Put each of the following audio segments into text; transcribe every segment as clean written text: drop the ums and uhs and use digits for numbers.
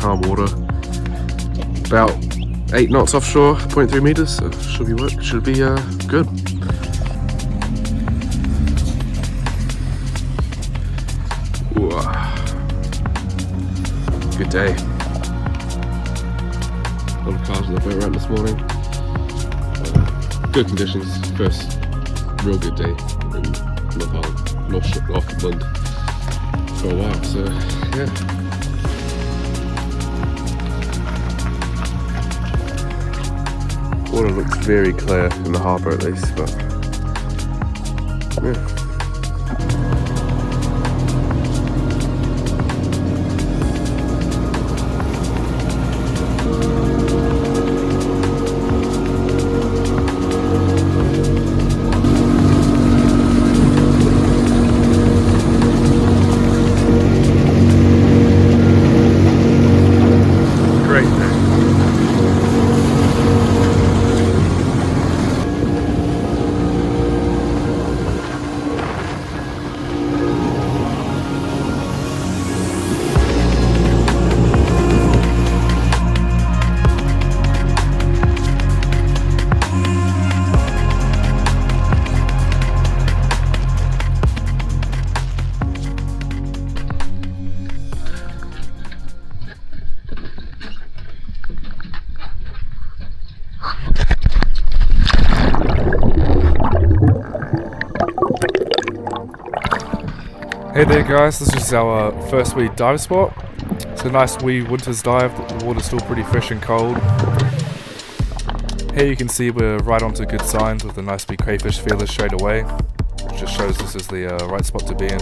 calm water. About 8 knots offshore, 0.3 meters, so should be good. Ooh, good day. A lot of cars on the boat around this morning. Good conditions, first real good day in North Auckland for a while, so yeah. Water looks very clear in the harbour at least, but yeah. Hey there guys, this is our first wee dive spot. It's a nice wee winter's dive, the water's still pretty fresh and cold. Here you can see we're right onto good signs with a nice wee crayfish feelers straight away, which just shows this is the right spot to be in.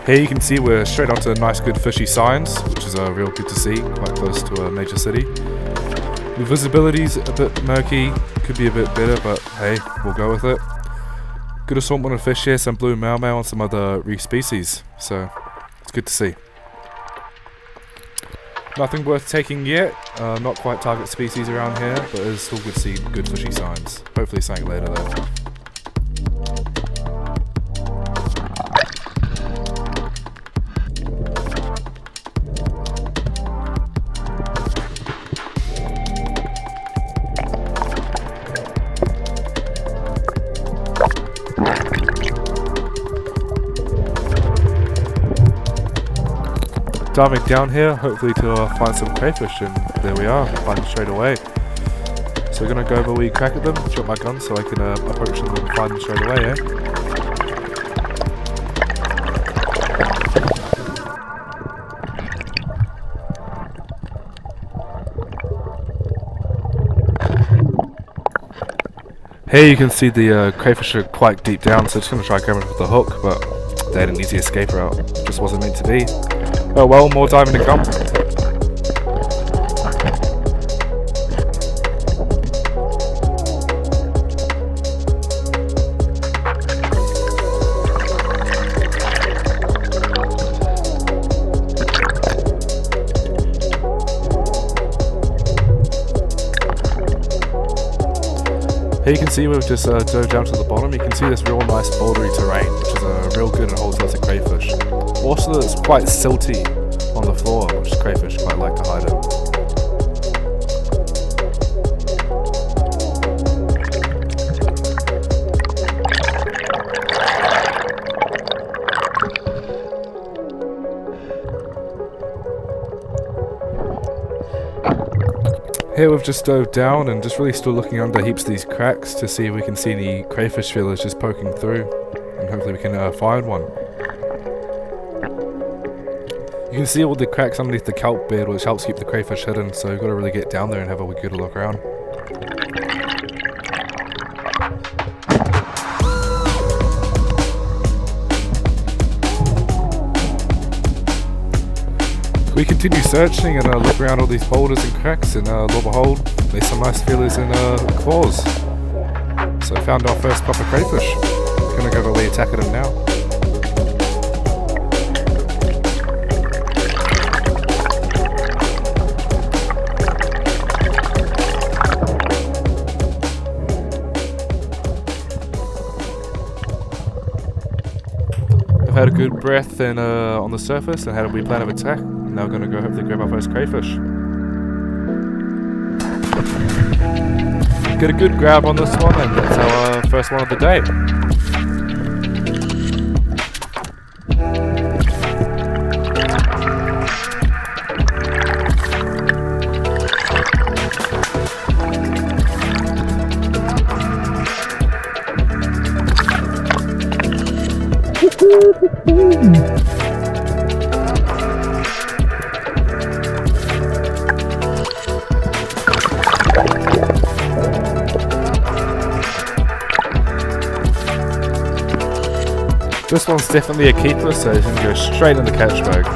Here you can see we're straight onto nice good fishy signs, which is real good to see, quite close to a major city. The visibility's a bit murky, could be a bit better, but hey, we'll go with it. Good assortment of fish here, some blue mau mau and some other reef species, so it's good to see. Nothing worth taking yet, not quite target species around here, but it's still good to see good fishy signs. Hopefully something later though. Diving down here, hopefully to find some crayfish, and there we are, find them straight away. So we're going to go over a wee crack at them, drop my gun so I can approach them and find them straight away, eh? Here you can see the crayfish are quite deep down, so just going to try grabbing them with the hook, but they had an easy escape route, just wasn't meant to be. Oh well, more diving to come. Here you can see we've just dove down to the bottom. You can see this real nice bouldery terrain, which is real good and holds lots of crayfish. Also, it's quite silty on the floor, which crayfish quite like to hide in. Here we've just dove down and just really still looking under heaps of these cracks to see if we can see any crayfish feelers just poking through, and hopefully we can find one. You can see all the cracks underneath the kelp bed, which helps keep the crayfish hidden, so you've got to really get down there and have a good look around. We continue searching and look around all these boulders and cracks, and lo and behold, there's some nice feelers and claws. So found our first proper crayfish. Gonna go over and attack at him now. We've had a good breath and on the surface and had a wee plan of attack. Now we're going to go hopefully grab our first crayfish. Get a good grab on this one, and that's our first one of the day. This one's definitely a keeper, so he's going to go straight in the catch bag.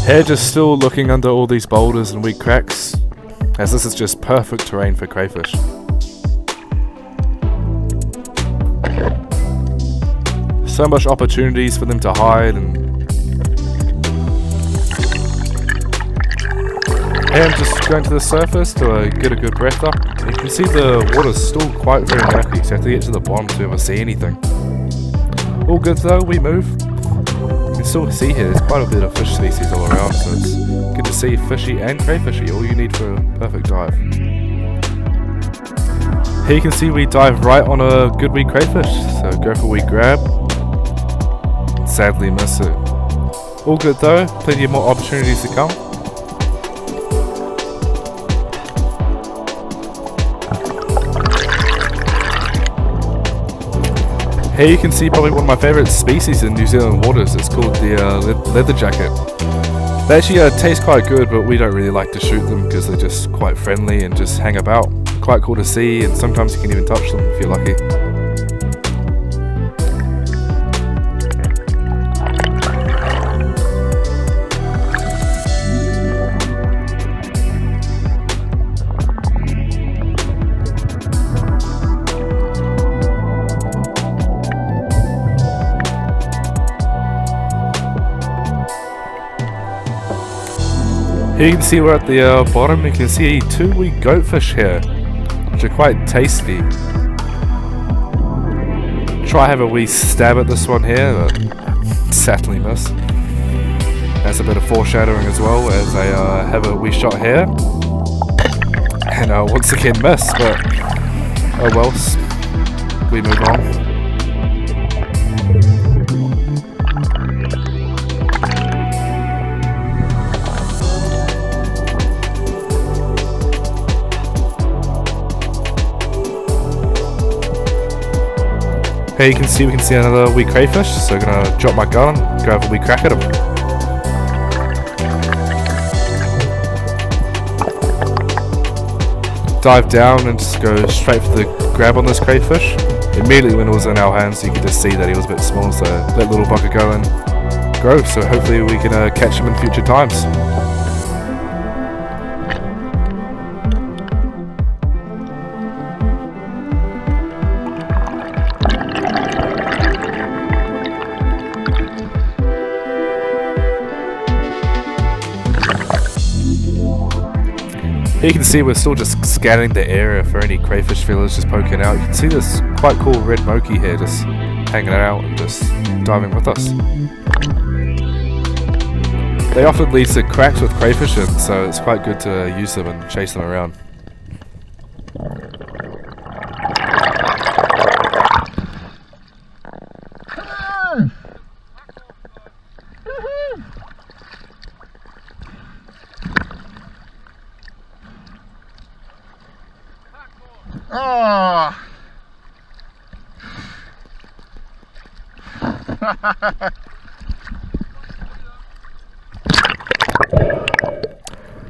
Here just still looking under all these boulders and weak cracks, as this is just perfect terrain for crayfish. So much opportunities for them to hide, and here I'm just going to the surface to get a good breath up. You can see the water's still quite very murky, so you have to get to the bottom to ever see anything. All good though, we move. You can still see here, there's quite a bit of fish species all around, so it's good to see fishy and crayfishy, all you need for a perfect dive. Here you can see we dive right on a good wee crayfish, so go for a wee grab. Sadly miss it. All good though, plenty more opportunities to come. Here you can see probably one of my favourite species in New Zealand waters. It's called the leather jacket. They actually taste quite good, but we don't really like to shoot them because they're just quite friendly and just hang about. Quite cool to see, and sometimes you can even touch them if you're lucky. Here you can see we're at the bottom. You can see 2 wee goatfish here, which are quite tasty. Try have a wee stab at this one here, but sadly miss. That's a bit of foreshadowing as well, as I have a wee shot here, and once again miss, but oh well, we move on. Here you can see we can see another wee crayfish, so I'm gonna drop my gun and go have a wee crack at him. Dive down and just go straight for the grab on this crayfish. Immediately when it was in our hands, you could just see that he was a bit small, so let little bugger go and grow, so hopefully we can catch him in future times. Here you can see we're still just scanning the area for any crayfish feelers just poking out. You can see this quite cool red moki here just hanging out and just diving with us. They often lead to cracks with crayfish in, so it's quite good to use them and chase them around. Oh.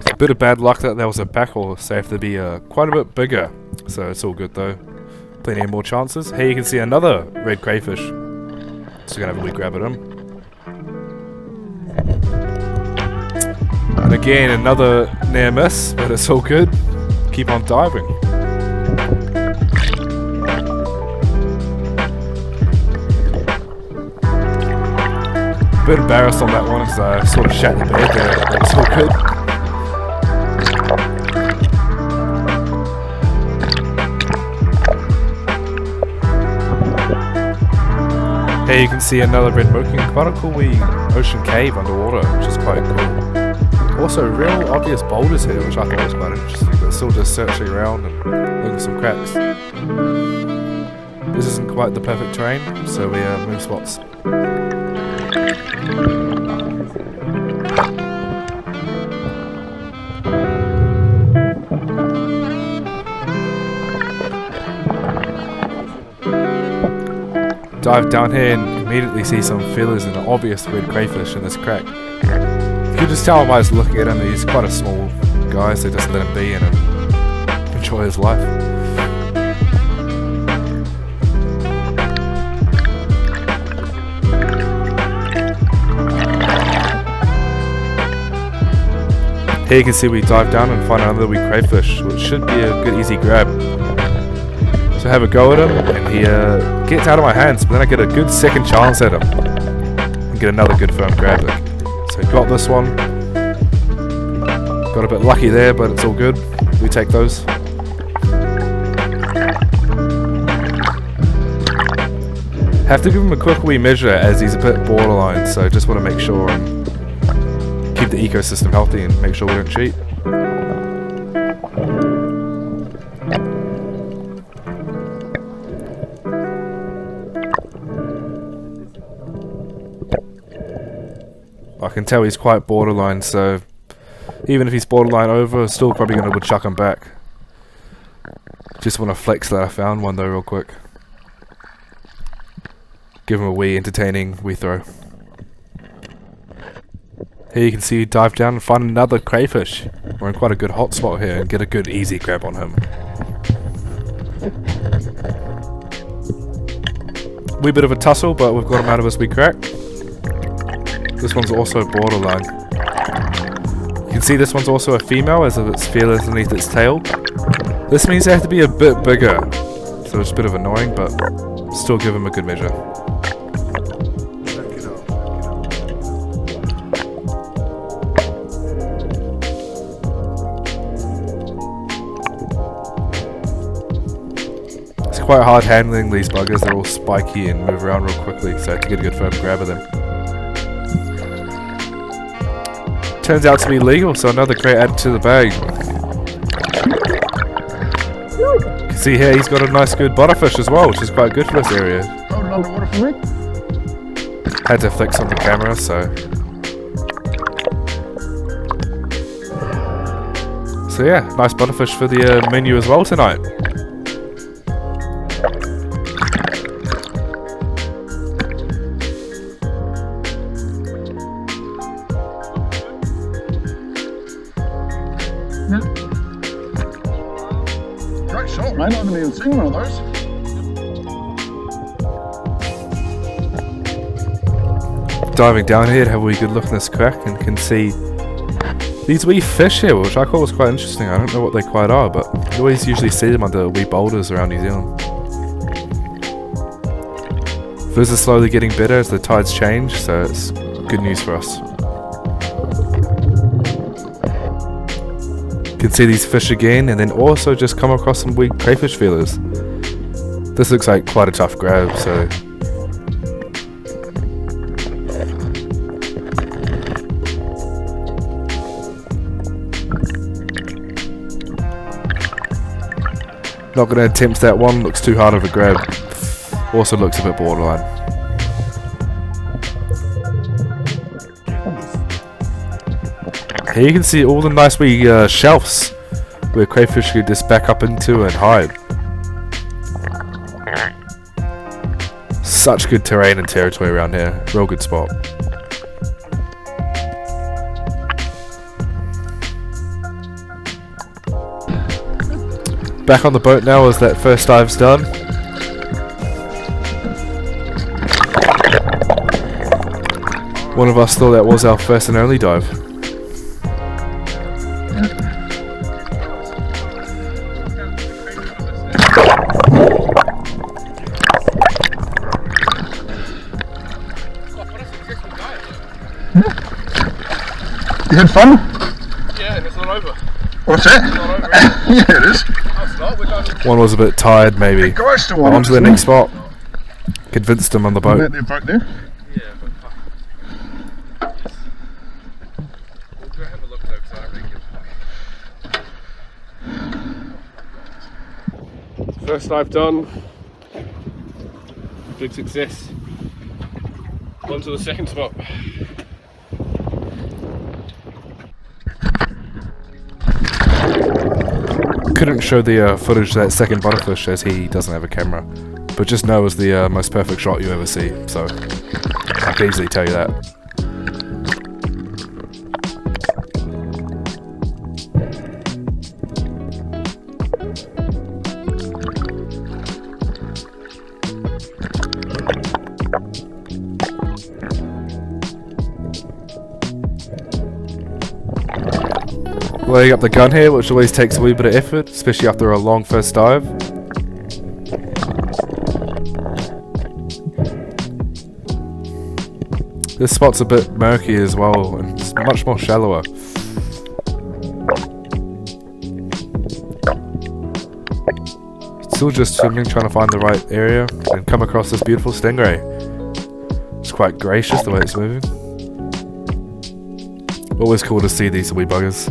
It's a bit of bad luck that there was a backhaul, so I have to be quite a bit bigger, so it's all good though. plenty of more chances. Here you can see another red crayfish. So we're gonna have a wee grab at him. And again, another near miss, but it's all good. Keep on diving. A bit embarrassed on that one as I sort of shat the bed there, but it's all good. Here you can see another red murking, quite a cool wee ocean cave underwater, which is quite cool. Also real obvious boulders here, which I thought was quite interesting, but still just searching around and looking for some cracks. This isn't quite the perfect terrain, so we move spots. Dive down here and immediately see some feelers and an obvious red crayfish in this crack. You can just tell by just looking at him that he's quite a small guy, so just let him be and enjoy his life. Here you can see we dive down and find another wee crayfish, which should be a good easy grab. So have a go at him, and he gets out of my hands, but then I get a good second chance at him and get another good firm grab. So got this one. Got a bit lucky there, but it's all good. We take those. Have to give him a quick wee measure as he's a bit borderline, so just want to make sure and keep the ecosystem healthy and make sure we don't cheat. I can tell he's quite borderline, so even if he's borderline over, still probably going to chuck him back. Just want to flex that I found one though real quick. Give him a wee entertaining wee throw. Here you can see you dive down and find another crayfish. We're in quite a good hot spot here and get a good easy grab on him. Wee bit of a tussle, but we've got him out of his wee crack. This one's also borderline. You can see this one's also a female as if it's feelers underneath its tail. This means they have to be a bit bigger, so it's a bit of annoying, but still give him a good measure. It's quite hard handling these buggers, they're all spiky and move around real quickly, so I have to get a good firm grab of them. Turns out to be legal, so another crate added to the bag. You can see here he's got a nice good butterfish as well, which is quite good for this area. Had to fix on the camera, so yeah, nice butterfish for the menu as well tonight. Great shot, mate. I haven't even seen one of those. Diving down here to have a wee good look in this crack and can see these wee fish here, which I thought was quite interesting. I don't know what they quite are, but you always usually see them under wee boulders around New Zealand. This is slowly getting better as the tides change, so it's good news for us. You can see these fish again, and then also just come across some wee crayfish feelers. This looks like quite a tough grab, so not going to attempt that one, looks too hard of a grab. Also looks a bit borderline. Here you can see all the nice wee shelves where crayfish could just back up into and hide. Such good terrain and territory around here. Real good spot. Back on the boat now as that first dive's done. One of us thought that was our first and only dive. You had fun? Yeah, and it's not over. What's that? It's not over. Yeah, it is. No, it's not. We're done. One was a bit tired, maybe. Guys still On to the next spot. Convinced him on the boat. That there boat there. Yeah, but fuck. We'll go have a look though, because I don't really give a fuck. First dive done. Big success. On to the second spot. Couldn't show the footage of that second butterfish as he doesn't have a camera, but just know it was the most perfect shot you ever see, so I can easily tell you that. Loading up the gun here, which always takes a wee bit of effort, especially after a long first dive. This spot's a bit murky as well, and it's much more shallower. Still just swimming, trying to find the right area, and come across this beautiful stingray. It's quite gracious the way it's moving. Always cool to see these wee buggers.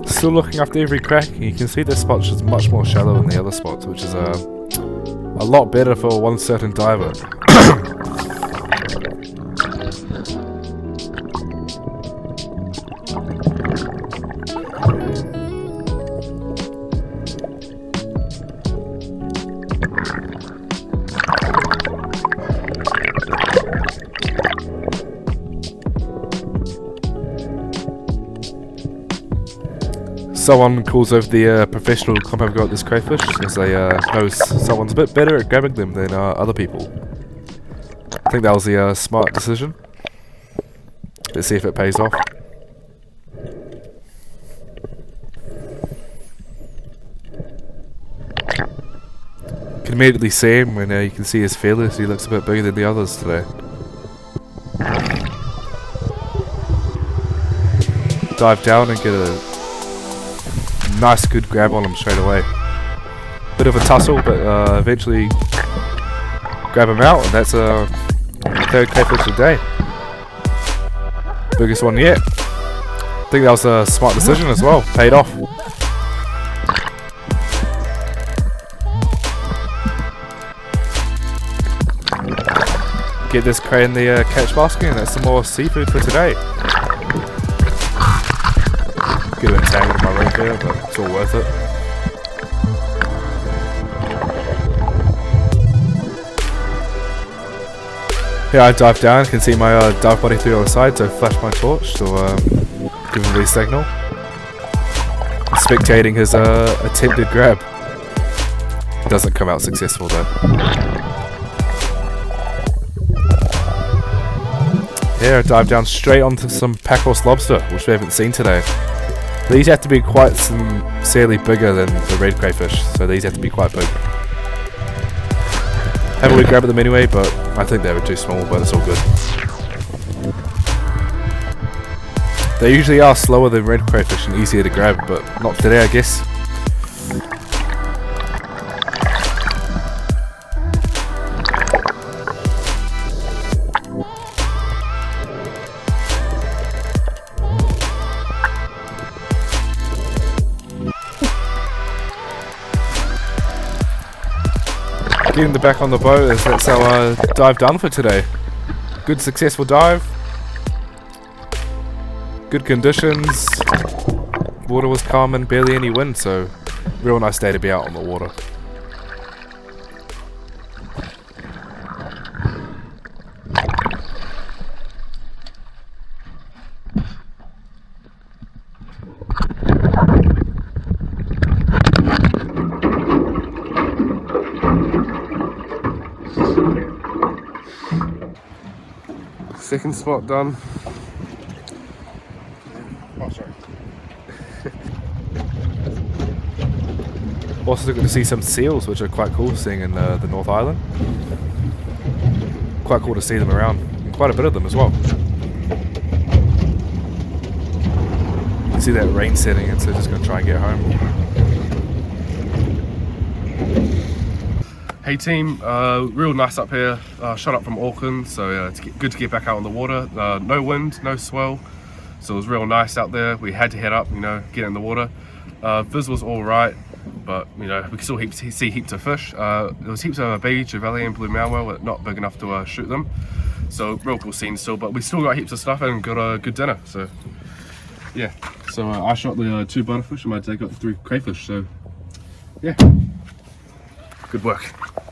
Still looking after every crack, and you can see this spot's just much more shallow than the other spots, which is a lot better for one certain diver. Someone calls over the professional club I've got this crayfish, as they know someone's a bit better at grabbing them than other people. I think that was the smart decision. Let's see if it pays off. You can immediately see him when you can see his feelers. He looks a bit bigger than the others today. Dive down and get a nice good grab on him straight away. Bit of a tussle, but eventually grab him out, and that's a third crayfish of the day. Biggest one yet. I think that was a smart decision as well. Paid off. Get this cray in the catch basket, and that's some more seafood for today. Get entangled in my rope there, but it's all worth it. Yeah, I dive down, can see my dive buddy through on the side, so flash my torch to give him the signal. Spectating his attempted grab. Doesn't come out successful though. Yeah, I dive down straight onto some pack horse lobster, which we haven't seen today. These have to be quite sincerely bigger than the red crayfish, so these have to be quite big. Haven't really grabbed them anyway, but I think they were too small, but it's all good. They usually are slower than red crayfish and easier to grab, but not today, I guess. Getting the back on the boat, as that's our dive done for today. Good successful dive. Good conditions. Water was calm and barely any wind, so real nice day to be out on the water. second spot done. Oh, sorry. Also good to see some seals, which are quite cool seeing in the North Island. Quite cool to see them around, and quite a bit of them as well. You can see that rain setting in, so just going to try and get home. Hey team, real nice up here. Shot up from Auckland, so it's good to get back out on the water. No wind, no swell, so it was real nice out there. We had to head up, get in the water. Viz was all right, but we could still see heaps of fish. There was heaps of baby trevally and blue malware, but not big enough to shoot them. So real cool scene still, but we still got heaps of stuff and got a good dinner. So yeah, so I shot the 2 butterfish and my dad got the 3 crayfish. So yeah, good work.